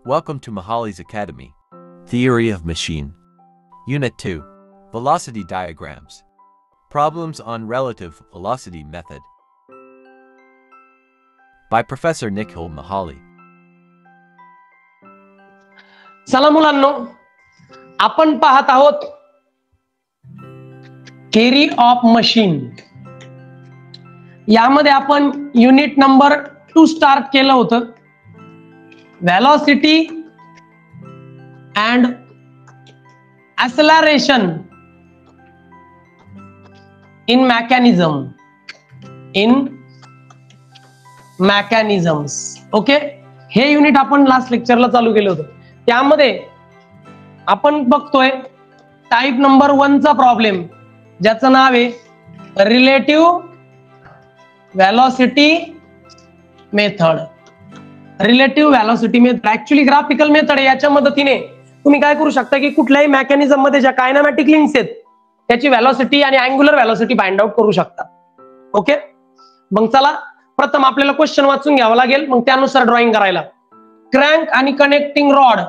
Welcome to Mahali's Academy. Theory of Machine. Unit 2. Velocity Diagrams. Problems on Relative Velocity Method. By Professor Nikhil Mahali. चला मुलांनो, आपण पाहत आहोत theory of machine. यामध्ये आपण unit number 2 start केलं होतं. Velocity and acceleration in mechanisms. Okay, हे युनिट आपण लास्ट लेक्चरला चालू केलं होतं. त्यामध्ये आपण बघतोय टाइप नंबर 1 चा प्रॉब्लेम, ज्याचं नाव आहे relative velocity method. Relative velocity method actually graphical method आहे. याच्या मदतीने तुम्ही काय करू शकता की कुठल्याही मेकॅनिझम मध्ये ज्या कायनेमॅटिक लिंक्स आहेत त्याची व्हेलॉसिटी आणि अँग्युलर व्हेलॉसिटी फाइंड आउट करू शकता. ओके, मग चला प्रथम आपल्याला क्वेश्चन वाचून घ्यावं लागेल, मग त्यानुसार ड्रॉइंग करायला. क्रँक आणि connecting rod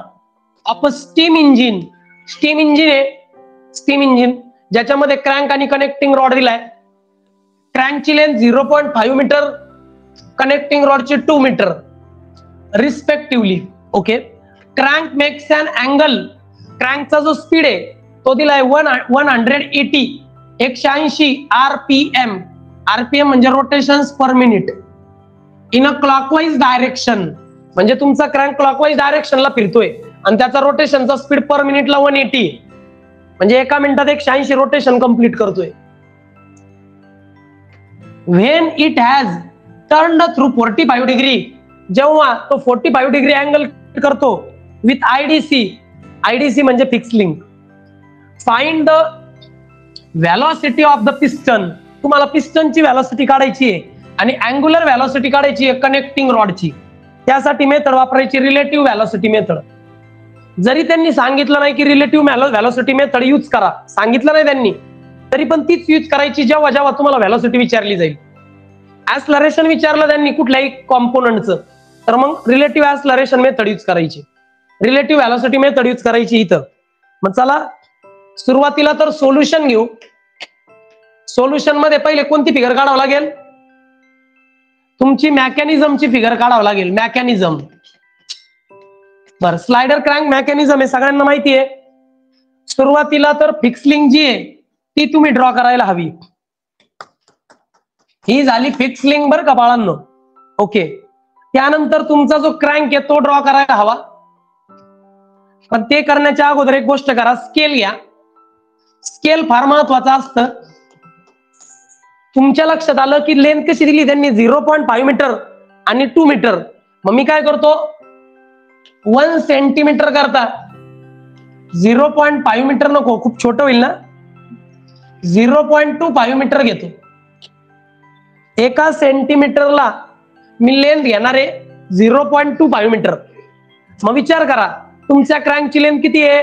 of a steam engine. Steam engine ज्याच्यामध्ये क्रँक आणि कनेक्टिंग रॉड दिलाय. क्रँकची लेंथ 0.5 मीटर, कनेक्टिंग रॉडची 2 metre respectively. Okay, crank makes an angle. क्रँकचा जो स्पीड आहे तो दिलाय 180 RPM. RPM म्हणजे rotations per minute in a clockwise direction. म्हणजे तुमचा क्रँक क्लॉकवाईज डायरेक्शनला फिरतोय आणि त्याचा रोटेशनचा स्पीड पर मिनिटला 180, म्हणजे एका मिनिटात 180 रोटेशन कंप्लीट करतोय. When it has turned through 45 degree. जेव्हा तो 45 डिग्री अँगल करतो विथ आयडीसी म्हणजे fix link. Find the velocity of the piston. तुम्हाला पिस्टनची व्हेलॉसिटी काढायची आहे आणि अँग्युलर व्हेलॉसिटी काढायची आहे कनेक्टिंग रॉडची. त्यासाठी मेथड वापरायची रिलेटिव्ह व्हेलॉसिटी मेथड. जरी त्यांनी सांगितलं नाही की रिलेटिव्ह व्हेलॉसिटी मेथड यूज करा, सांगितलं नाही त्यांनी, तरी पण तीच यूज करायची जेव्हा जेव्हा तुम्हाला व्हेलॉसिटी विचारली जाईल. ऍक्सलरेशन विचारलं त्यांनी कुठल्याही कॉम्पोनंटचं, तर मग रिलेटिव्ह ऍक्सलरेशन मेथड यूज करायची, रिलेटिव्ह व्हेलॉसिटी मेथड यूज करायची इथं. मग चला सुरुवातीला तर सोल्युशन घेऊ. सोल्युशन मध्ये पहिले कोणती फिगर काढावं लागेल? तुमची मेकॅनिझमची फिगर काढावं लागेल. मेकॅनिझम. बरं, स्लायडर क्रँक मेकॅनिझम हे सगळ्यांना माहिती आहे. सुरुवातीला तर फिक्स लिंक जी आहे ती तुम्ही ड्रॉ करायला हवी. ही झाली फिक्स लिंक बरं का बाळांनो. ओके, त्यानंतर तुमचा जो क्रँक आहे तो ड्रॉ करायला हवा. पण ते करण्याच्या अगोदर एक गोष्ट करा, स्केल घ्या. स्केल फार महत्वाचं असतं. तुमच्या लक्षात आलं की लेंथ कशी दिली त्यांनी 0.5 मीटर आणि 2 मीटर. मग मी काय करतो, 1 सेंटीमीटर करता 0.5 मीटर नको, खूप छोटं होईल ना, 0.25 मीटर घेतो. 1 सेंटीमीटरला मी लेंथ घेणार आहे 0.25 मीटर. मग विचार करा तुमच्या क्रँकची लेंथ किती आहे?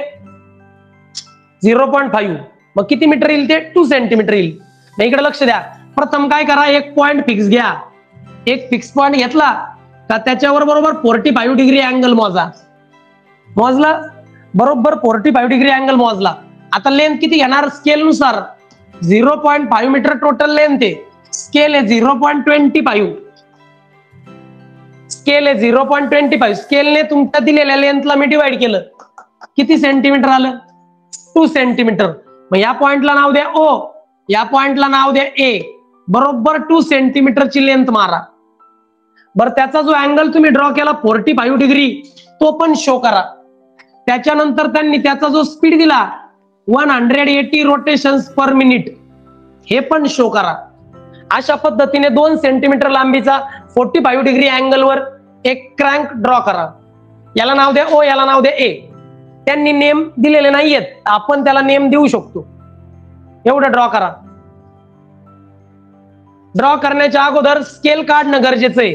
0.5. मग किती मीटर येईल ते? 2 सेंटीमीटर येईल. इकडे लक्ष द्या. प्रथम काय करा, एक पॉइंट फिक्स घ्या. एक फिक्स पॉइंट घेतला का त्याच्यावर बरोबर 45 डिग्री अँगल मोजला, बरोबर 45 डिग्री अँगल मोजला. आता लेंथ किती घेणार? स्केल नुसार 0.5 मीटर टोटल लेंथ आहे. स्केल आहे 0.25. स्केल आहे 0.25. स्केलने तुमच्या दिलेल्या लेंथला मी डिवाइड केलं, किती सेंटीमीटर आलं? 2 सेंटीमीटर. मग या पॉइंटला नाव द्या O, या पॉइंटला नाव द्या A. बरोबर 2 सेंटीमीटरची लेंथ मारा. बरं, त्याचा जो अँगल तुम्ही ड्रॉ केला 45 डिग्री तो पण शो करा. त्याच्यानंतर त्यांनी त्याचा जो स्पीड दिला 180 रोटेशन्स पर मिनिट हे पण शो करा. अशा पद्धतीने 2 सेंटीमीटर लांबीचा 45 डिग्री अँगल वर एक क्रँक ड्रॉ करा. याला नाव द्या O, याला नाव द्या A. त्यांनी नेम दिलेले नाहीयेत, आपण त्याला नेम देऊ शकतो. एवढं ड्रॉ करा. ड्रॉ करण्याच्या अगोदर स्केल काढणं गरजेचं आहे.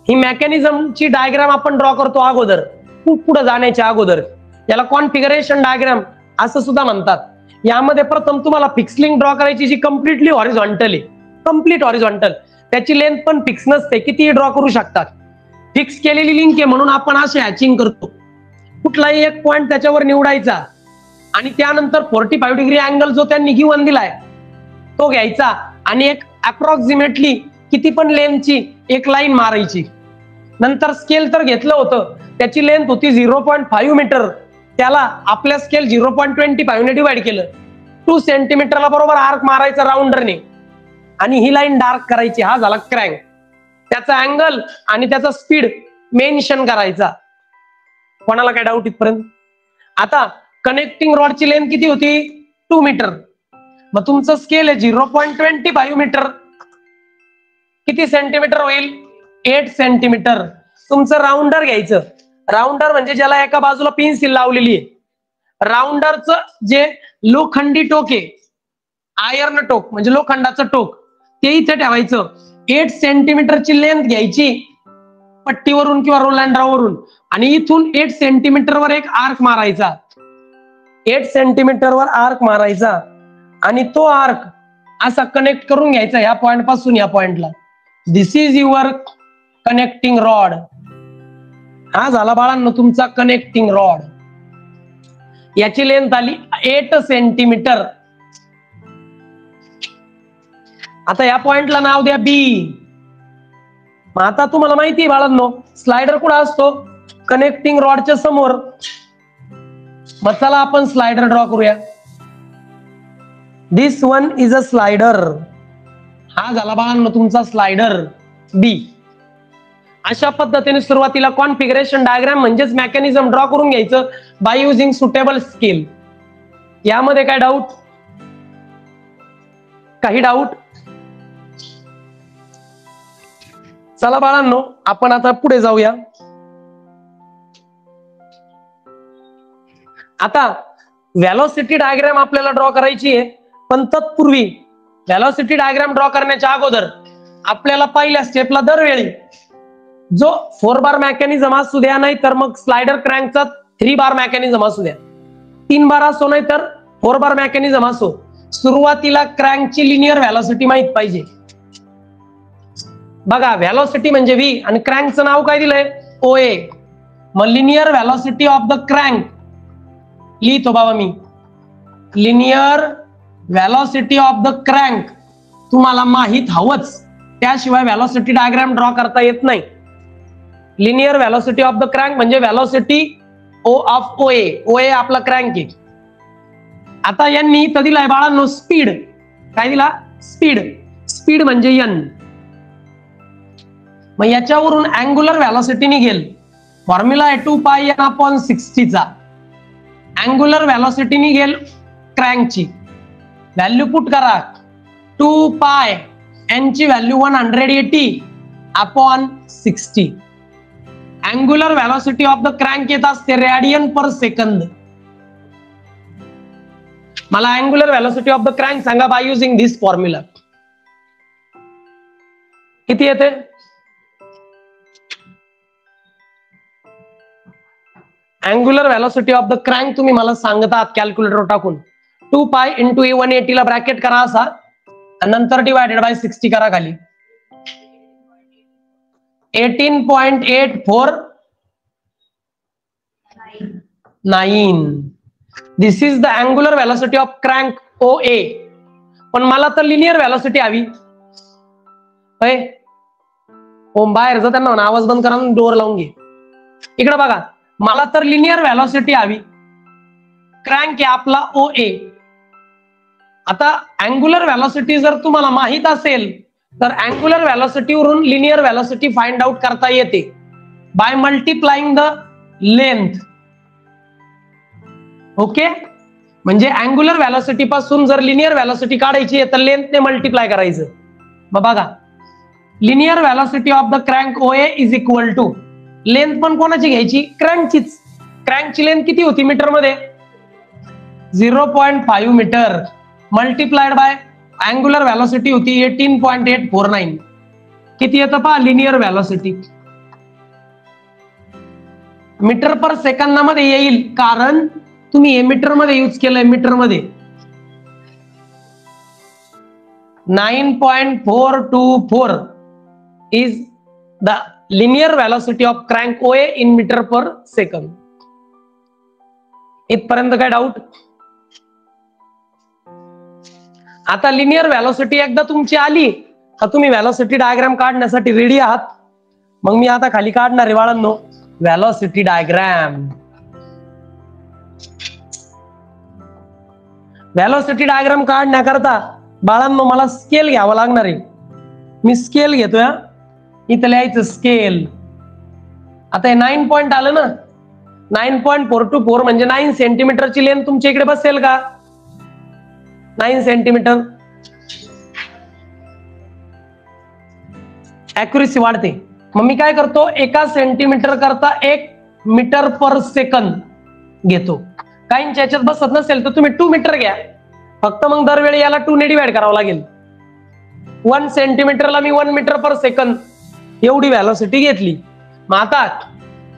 ही मेकॅनिझमची डायग्राम आपण ड्रॉ करतो अगोदर, खूप पुढे जाण्याच्या अगोदर. याला कॉन्फिगरेशन डायग्राम असं सुद्धा म्हणतात. यामध्ये प्रथम तुम्हाला फिक्स लिंक ड्रॉ करायची जी कम्प्लिटली हॉरिझॉन्टल आहे. कम्प्लीट हॉरिझॉन्टल, त्याची लेंथ पण फिक्स नसते, कितीही ड्रॉ करू शकतात. फिक्स केलेली लिंक आहे म्हणून आपण असे हॅचिंग करतो. कुठलाही एक पॉइंट त्याच्यावर निवडायचा आणि त्यानंतर 45 डिग्री अँगल जो त्यांनी गिवन दिलाय तो घ्यायचा आणि एक अप्रॉक्सिमेटली किती पण लेंथची एक लाईन मारायची. नंतर स्केल तर घेतलं होतं, त्याची लेंथ होती 0.5 मीटर, त्याला आपल्या स्केल 0.25 ने डिवाइड केलं, 2 सेंटीमीटरला बरोबर आर्क मारायचा राऊंडरने आणि ही लाईन डार्क करायची. हा झाला क्रँक. त्याचा अँगल आणि त्याचा स्पीड मेन्शन करायचा. कोणाला काय डाऊट इथपर्यंत? आता कनेक्टिंग रॉडची लेंथ किती होती? 2 मीटर. मग तुमचं स्केल आहे 0.25 मीटर, किती सेंटीमीटर होईल? 8 सेंटीमीटर. तुमचं राऊंडर घ्यायचं. राऊंडर म्हणजे ज्याला एका बाजूला पेन्सिल लावलेली आहे. राऊंडरचं जे लोखंडी टोक आहे, आयर्न टोक म्हणजे लोखंडाचं टोक, ते इथे ठेवायचं. 8 सेंटीमीटरची लेंथ घ्यायची पट्टीवरून किंवा रोलँडरावरून आणि इथून 8 सेंटीमीटरवर एक आर्क मारायचा. 8 सेंटीमीटरवर आर्क मारायचा आणि तो आर्क असा कनेक्ट करून घ्यायचा ह्या पॉइंट पासून या पॉइंटला. दिस इज युअर कनेक्टिंग रॉड. हा झाला बाळांनो तुमचा कनेक्टिंग रॉड. याची लेंथ आली 8 सेंटीमीटर. आता या पॉइंटला नाव द्या बी. मग आता तुम्हाला माहिती आहे बाळांनो, स्लायडर कुठे असतो? कनेक्टिंग रॉडच्या समोर. मग चला आपण स्लायडर ड्रॉ करूया. दिस वन इज अ स्लायडर. हा झाला बाळांनो तुमचा स्लायडर बी. अशा पद्धतीने सुरुवातीला कॉन्फिगरेशन डायग्राम म्हणजेच मेकॅनिझम ड्रॉ करून घ्यायचं बाय युझिंग सुटेबल स्केल. यामध्ये काय डाऊट? काही डाऊट? चला बाळांनो आपण आता पुढे जाऊया. आता व्हेलॉसिटी डायग्राम आपल्याला ड्रॉ करायची आहे, पण तत्पूर्वी व्हेलॉसिटी डायग्राम ड्रॉ करण्याच्या अगोदर आपल्याला पहिल्या स्टेपला दरवेळी जो 4 बार मेकॅनिझम असू द्या, नाही तर मग स्लायडर क्रँकचा 3 बार मेकॅनिझम असू द्या, 3 बार असो नाही तर 4 बार मेकॅनिझम असो, सुरुवातीला क्रँकची लिनियर व्हेलॉसिटी माहित पाहिजे. बघा व्हेलॉसिटी म्हणजे व्ही आणि क्रँकचं नाव काय दिलंय? ओए. मग linear velocity of the crank लिहितो बाबा मी. Linear velocity of the crank तुम्हाला माहित हवंच, त्याशिवाय व्हेलॉसिटी डायग्राम ड्रॉ करता येत नाही. Linear velocity of the crank म्हणजे व्हेलॉसिटी ओ ऑफ ओए. ओए आपला क्रँक आहे. आता यांनी इथं दिलाय बाळांनो स्पीड. काय दिला? स्पीड. स्पीड म्हणजे एन. मग याच्यावरून अँग्युलर व्हेलॉसिटी निघेल. फॉर्म्युला आहे 2πn/60 चा. अँग्युलर व्हेलॉसिटी निघेल क्रँकची. व्हॅल्यू पुट करा. 2π n ची value 180/60. Angular velocity of the crank येत असते रेडियन पर सेकंद. मला angular velocity of the crank सांगा बाय युझिंग दिस फॉर्म्युला. किती येते? Angular velocity of the crank तुम्ही मला सांगतात कॅल्क्युलेटर टाकून. 2π × 180 ला ब्रॅकेट करा असा आणि नंतर डिवायडेड बाय 60 करा खाली. 18.849. This is the angular velocity of crank OA. पण मला तर लिनियर व्हेलॉसिटी हवी. ओम बाहेर जा, त्यांना आवाज बंद करा, डोअर लावून घे. इकडे बघा, मला तर लिनियर व्हेलॉसिटी हवी. क्रँक आहे आपला OA. आता अँग्युलर व्हेलॉसिटी जर तुम्हाला माहित असेल तर अँग्युलर व्हेलॉसिटीवरून लिनियर व्हेलॉसिटी फाइंड आउट करता येते by multiplying the length. Okay, म्हणजे अँग्युलर व्हेलॉसिटी पासून जर लिनियर व्हेलॉसिटी काढायची आहे तर लेंथने मल्टिप्लाय करायचं. मग बघा linear velocity of the crank OA is equal to length पण कोणाची घ्यायची? क्रँकचीच. क्रँकची लेंथ किती होती मीटर मध्ये? 0.5 metre multiplied by angular velocity होती 18.849. किती येतं पहा लिनियर व्हेलॉसिटी? मीटर पर सेकंदामध्ये येईल, कारण तुम्ही हे मीटर मध्ये यूज केलंय. मीटर मध्ये 9.424 is the linear velocity of crank OA in meter per second. इथपर्यंत काय डाऊट? आता लिनियर व्हेलॉसिटी एकदा तुमची आली तर तुम्ही व्हेलॉसिटी डायग्राम काढण्यासाठी रेडी आहात. मग मी आता खाली काढणार आहे बाळांनो व्हेलॉसिटी डायग्राम. व्हेलॉसिटी डायग्राम काढण्याकरता बाळांनो मला स्केल घ्यावं लागणार आहे. मी स्केल घेतोय, इथं लिहायचं स्केल. आता हे 9 पॉइंट आलं ना, 9.424 म्हणजे 9 सेंटीमीटरची लेंथ तुमच्या इकडे बसेल का? 9 सेंटीमीटर. ऍक्युरेसी वाढते. मग मी काय करतो, 1 सेंटीमीटर करता 1 मीटर पर सेकंद घेतो. काहींच्या याच्यात बसत नसेल तर तुम्ही 2 मीटर घ्या. फक्त मग दरवेळी याला 2 ने डिवाइड करावं लागेल. 1 सेंटीमीटरला मी 1 मीटर पर सेकंद एवढी व्हेलॉसिटी घेतली. मग आता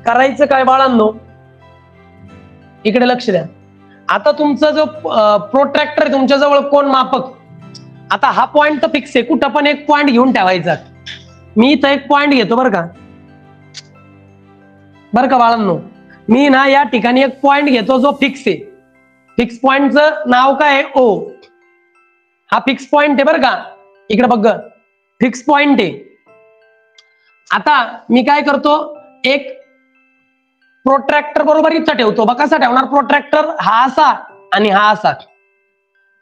करायचं काय बाळांनो, इकडे लक्ष द्या. आता तुमचा जो प्रोट्रॅक्टर आहे तुमच्या जवळ, कोण मापक, आता हा पॉइंट तर फिक्स आहे, कुठं पण एक पॉइंट घेऊन ठेवायचा. मी इथं एक पॉइंट घेतो बरं का बाळांनो. मी ना या ठिकाणी एक पॉइंट घेतो जो फिक्स आहे. फिक्स पॉइंटचं नाव काय आहे? ओ. हा फिक्स पॉइंट आहे बरं का. इकडे बघ, फिक्स पॉइंट आहे. आता मी काय करतो, एक प्रोट्रॅक्टर बरोबर इथं ठेवतो. बघ कसा ठेवणार प्रोट्रॅक्टर, हा असा आणि हा असा.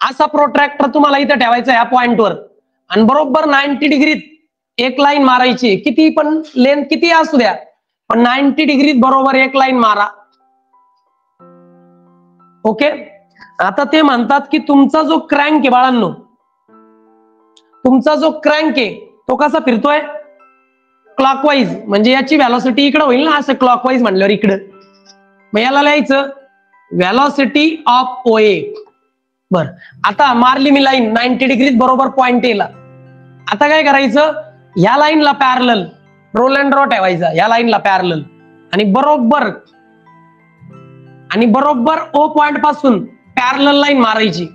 असा प्रोट्रॅक्टर तुम्हाला इथं ठेवायचा ह्या पॉइंटवर आणि बरोबर 90 डिग्रीत एक लाईन मारायची. किती पण लेंथ किती असू द्या, पण 90 डिग्रीत बरोबर एक लाईन मारा. ओके. आता ते म्हणतात की तुमचा जो क्रँक आहे बाळांनो, तुमचा जो क्रँक आहे तो कसा फिरतोय? क्लॉकवाईज. म्हणजे याची व्हेलॉसिटी इकडे होईल ना, असं क्लॉकवाईज म्हणल्यावर इकडं. मग याला लिहायचं व्हेलॉसिटी ऑफ OA. बर, आता मारली मी लाईन 90 डिग्रीत बरोबर पॉइंट A ला. आता काय करायचं, ह्या लाईनला पॅरलल रोल अँड ड्रॉ ठेवायचा, ह्या लाईनला पॅरलल आणि बरोबर O पॉइंट पासून पॅरलल लाईन मारायची.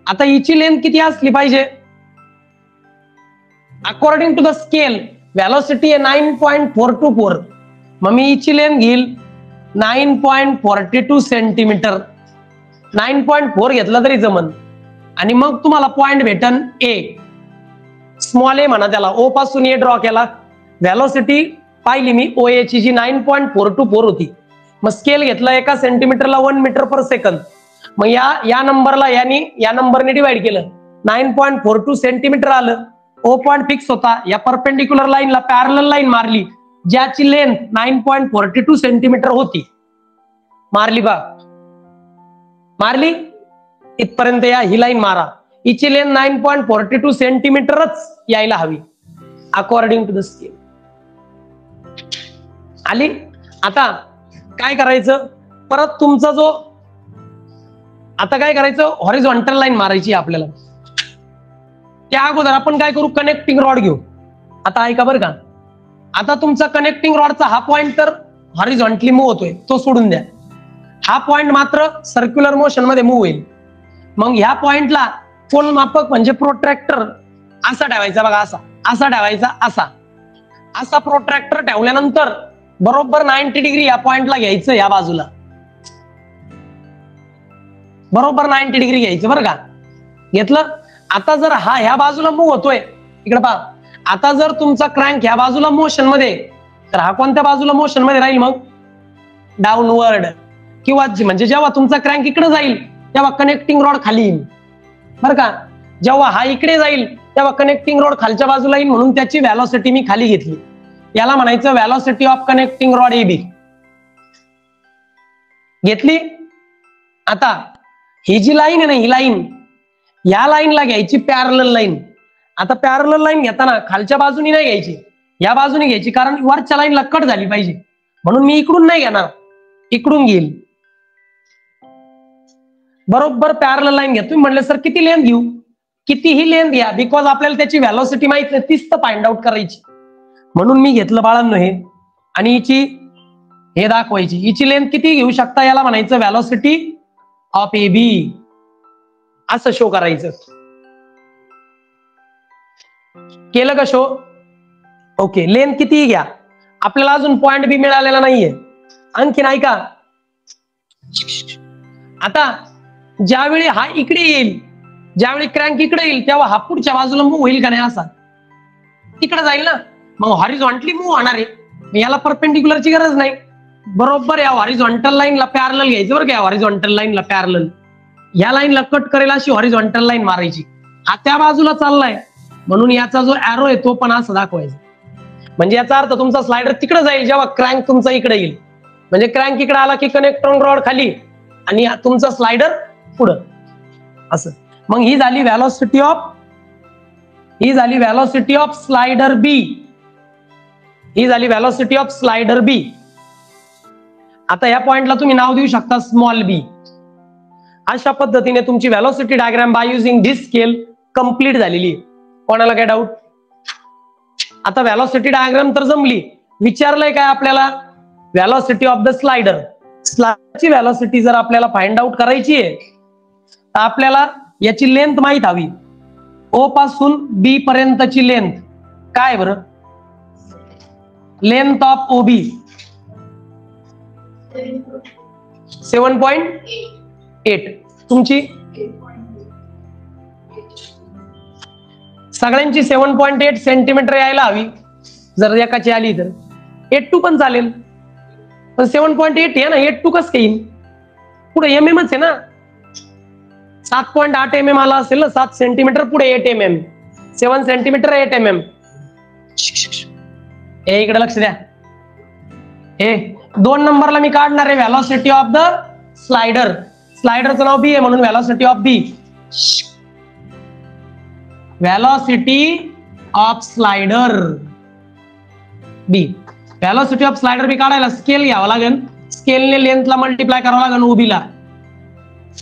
आता हिची लेंथ किती असली पाहिजे? According to the scale velocity आहे 9.424. मग मी हिची लेंथ घेईल 9.42 सेंटीमीटर. 9.4 घेतला तरी जमन. आणि मग तुम्हाला पॉइंट भेटन A. स्मॉल A म्हणा त्याला. O पासून A ड्रॉ केला. व्हेलॉसिटी पाहिली मी OA ची जी 9.424 होती. मग स्केल घेतला 1 सेंटीमीटरला 1 मीटर पर सेकंद. मग या नंबरला या नंबरने डिवाइड केलं, 9.42 सेंटीमीटर आलं. O पॉइंट फिक्स होता. या परपेंडिक्युलर लाईनला पॅरलल लाईन मारली ज्याची लेंथ 9.42 सेंटीमीटर होती. मारली बा, मारली इथपर्यंत. या ही लाईन मारा, हिची लेंथ 9.42 सेंटीमीटरच यायला हवी अकॉर्डिंग टू द स्केल. आली. आता काय करायचं, परत तुमचा जो, आता काय करायचं, हॉरिझॉन्टल लाईन मारायची आपल्याला. त्या अगोदर आपण काय करू, कनेक्टिंग रॉड घेऊ. आता ऐका बरं का, आता तुमचा कनेक्टिंग रॉडचा हा पॉइंट तर हॉरिझॉन्टली मूव्ह होतोय, तो सोडून द्या. हा पॉइंट मात्र सर्क्युलर मोशन मध्ये मूव्ह होईल. मग ह्या पॉइंटला कोण मापक म्हणजे प्रोट्रॅक्टर असा ठेवायचा बघा, असा ठेवायचा. असा प्रोट्रॅक्टर ठेवल्यानंतर बरोबर 90 डिग्री या पॉइंटला घ्यायचं, या बाजूला बरोबर 90 डिग्री घ्यायचं बरं का. घेतलं. आता जर हा ह्या बाजूला मूव्ह होतोय, इकडे पहा. आता जर तुमचा क्रँक ह्या बाजूला मोशन मध्ये, तर हा कोणत्या बाजूला मोशन मध्ये राहील? मग डाऊनवर्ड. किंवा म्हणजे जेव्हा तुमचा क्रँक इकडे जाईल तेव्हा कनेक्टिंग रॉड खाली येईल बरं का. जेव्हा हा इकडे जाईल तेव्हा कनेक्टिंग रॉड खालच्या बाजूला येईल, म्हणून त्याची व्हेलॉसिटी मी खाली घेतली. याला म्हणायचं velocity of connecting rod AB. घेतली. आता ही जी लाईन आहे ना, ही लाईन, या लाईनला घ्यायची पॅरलल लाईन. आता पॅरलल लाईन घेताना खालच्या बाजूनी नाही घ्यायची, या बाजूने घ्यायची, कारण वरच्या लाईनला कट झाली पाहिजे. म्हणून मी इकडून नाही घेणार, इकडून घेईल. बरोबर पॅरलल लाईन घ्या. तुम्ही म्हणले सर किती लेंथ घेऊ? कितीही लेंथ घ्या, बिकॉज आपल्याला त्याची व्हेलॉसिटी माहित नाही, तीच तर फाइंड आउट करायची. म्हणून मी घेतलं बाळांनो हे, आणि हिची हे दाखवायची. हिची लेंथ किती घेऊ शकता, याला म्हणायचं व्हेलॉसिटी ऑफ AB. असं शो करायचं. केलं का शो? ओके. लेंथ किती घ्या, आपल्याला अजून पॉइंट B मिळालेला नाहीये. आणखी नाही का, आता ज्यावेळी हा इकडे येईल, ज्यावेळी क्रँक इकडे येईल, तेव्हा हा पुढच्या बाजूला मूव्ह होईल का नाही? असा इकडे जाईल ना, मग हॉरिझॉन्टली मूव्ह होणार आहे. याला परपेंडिक्युलरची गरज नाही, बरोबर या हॉरिझॉन्टल लाईनला पॅरलल घ्यायचं बरं का. या हॉरिझॉन्टल लाईनला पॅरलल, या लाईनला कट करेल अशी हॉरिझॉन्टल लाईन मारायची. हा त्या बाजूला चाललाय म्हणून याचा जो एरो आहे तो पण असं दाखवायचा. म्हणजे याचा अर्थ तुमचा स्लायडर तिकडे जाईल जेव्हा क्रँक तुमचा इकडे येईल. म्हणजे क्रँक इकडे आला की कनेक्ट्रॉन रॉड खाली आणि तुमचा स्लायडर पुढं असं. मग ही झाली व्हेलॉसिटी ऑफ स्लायडर बी. ही झाली व्हेलॉसिटी ऑफ स्लायडर बी. आता या पॉइंटला तुम्ही नाव देऊ शकता स्मॉल बी. अशा पद्धतीने तुमची velocity diagram by using this scale complete झालेली आहे. कोणाला काय डाऊट? आता व्हेलॉसिटी डायग्राम तर जमली. विचारलंय काय आपल्याला? Velocity of the slider. स्लायडरची व्हेलॉसिटी जर आपल्याला फाइंड आउट करायची आहे तर आपल्याला याची लेंथ माहित हवी. ओ पासून बी पर्यंतची लेंथ काय बरं? Length of OB 7.8. तुमची सगळ्यांची 7.8 सेंटीमीटर यायला हवी. जर एकाची आली तर 8.2 पण चालेल, पण 7.8 आहे ना. 8.2 कसं येईल? पुढे MM आहे ना. 7.8 mm आला असेल ना. 7 सेंटीमीटर पुढे 8 mm, 7 सेंटीमीटर 8 mm. हे इकडे लक्ष द्या. हे 2 नंबरला मी काढणार आहे व्हेलॉसिटी ऑफ द स्लायडर. स्लायडरचं नाव बी आहे म्हणून velocity of B. Velocity of slider B. Velocity of slider B काढायला स्केल घ्यावा लागेल. स्केलने लेंथला मल्टिप्लाय करावं लागेल ओबीला,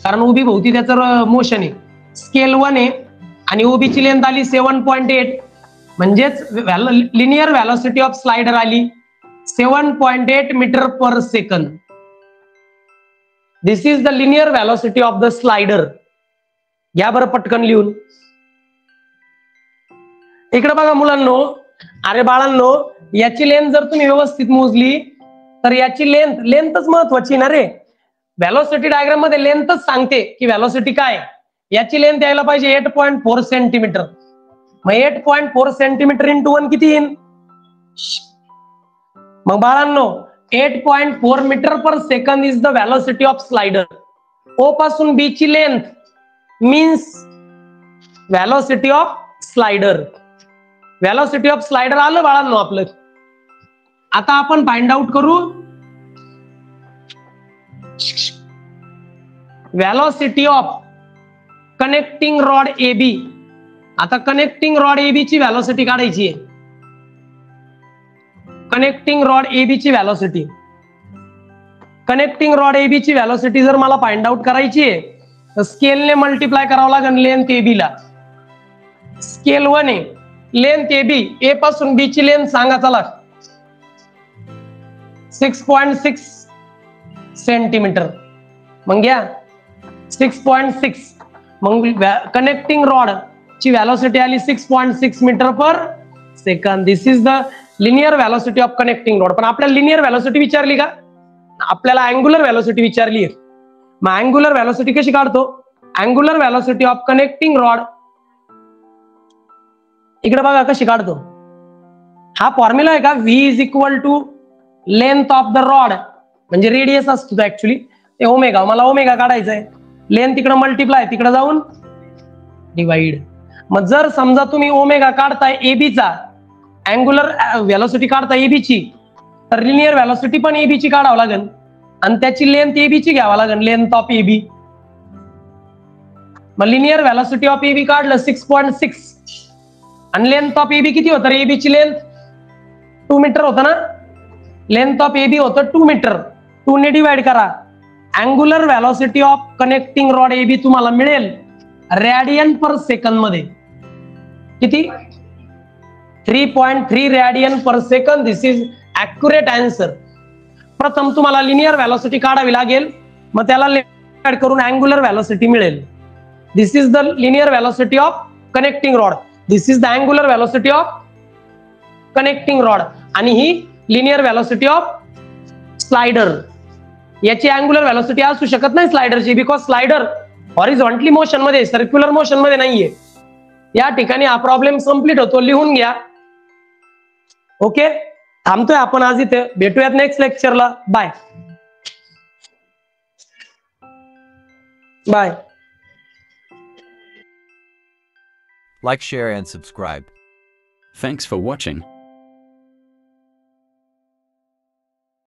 कारण ओबी भोवती त्याचं मोशन आहे. स्केल 1 आहे आणि ओबीची लेंथ आली 7.8. म्हणजेच लिनियर व्हेलॉसिटी ऑफ स्लायडर आली 7.8 metre per second. This is the linear velocity of the slider. घ्या बरं पटकन लिहून. इकडे बघा मुलांनो, अरे बाळांनो, याची लेंथ जर तुम्ही व्यवस्थित मोजली तर याची लेंथच महत्वाची ना रे. व्हेलॉसिटी डायग्राम मध्ये लेंथच सांगते की व्हेलॉसिटी काय. याची लेंथ यायला पाहिजे 8.4 सेंटीमीटर. मग 8.4 सेंटीमीटर इंटू 1 किती येईल? मग बाळांनो 8.4 metre per second is the velocity of slider. O पासून बी ची length means velocity of slider. Velocity of slider आलं बाळांनो आपलं. आता आपण फाइंड आउट करू velocity of connecting rod AB. आता कनेक्टिंग रॉड AB ची व्हेलॉसिटी काढायची आहे. कनेक्टिंग रॉड AB ची व्हेलॉसिटी. कनेक्टिंग रॉड AB ची व्हेलॉसिटी जर मला फाइंड आउट करायची आहे तर स्केलने मल्टिप्लाय करावं लागेल लेंथ AB ला. स्केल 1 आहे, लेंथ AB. A पासून B ची लेंथ सांगा चला. 6.6 सेंटीमीटर. मग घ्या 6.6. मग कनेक्टिंग रॉड ची व्हेलॉसिटी आली 6.6 metre per second. This is the linear velocity of connecting rod. पण आपल्याला लिनियर व्हेलॉसिटी विचारली का? आपल्याला अँग्युलर व्हेलॉसिटी विचारली आहे. मग अँग्युलर व्हेलॉसिटी कशी काढतो? Angular velocity of connecting rod इकडे बघा कशी काढतो. हा फॉर्म्युला आहे का? V is equal to length of the rod, म्हणजे रेडियस असतो ऍक्च्युली ते ओमेगा. मला ओमेगा काढायचा आहे. लेंथ तिकडे मल्टिप्लाय, तिकडे जाऊन डिवाइड. मग जर समजा तुम्ही ओमेगा काढताय AB चा, अँग्युलर व्हेलॉसिटी काढताय AB ची, तर लिनियर व्हेलॉसिटी पण AB ची काढावं लागेल आणि त्याची लेंथ AB ची घ्यावं लागेल. Length of AB. मग लिनियर व्हेलॉसिटी ऑफ AB काढलं 6.6 आणि लेंथ ऑफ AB किती होतं? AB ची लेंथ 2 मीटर होतं ना. लेंथ ऑफ AB होतं 2 मीटर. 2 ने डिवाइड करा. Angular velocity of connecting rod AB तुम्हाला मिळेल रॅडियन पर सेकंद मध्ये. किती? 3.3 radian per second. This is accurate answer. प्रथम तुम्हाला लिनियर व्हेलॉसिटी काढावी लागेल, मग त्याला ऍड करून अँग्युलर व्हेलॉसिटी मिळेल. This is the linear velocity of connecting rod. This is the angular velocity of connecting rod आणि ही लिनियर व्हेलॉसिटी ऑफ स्लायडर. याची अँग्युलर व्हेलॉसिटी असू शकत नाही स्लायडरची, बिकॉज स्लायडर हॉरिझॉन्टली मोशन मध्ये, सर्क्युलर मोशन मध्ये नाहीये. या ठिकाणी हा प्रॉब्लेम कंप्लीट होतो, लिहून घ्या. ओके, थांबतोय आपण आज इथे, भेटूयात नेक्स्ट लेक्चरला. Bye bye. Like, share, and subscribe. Thanks for watching.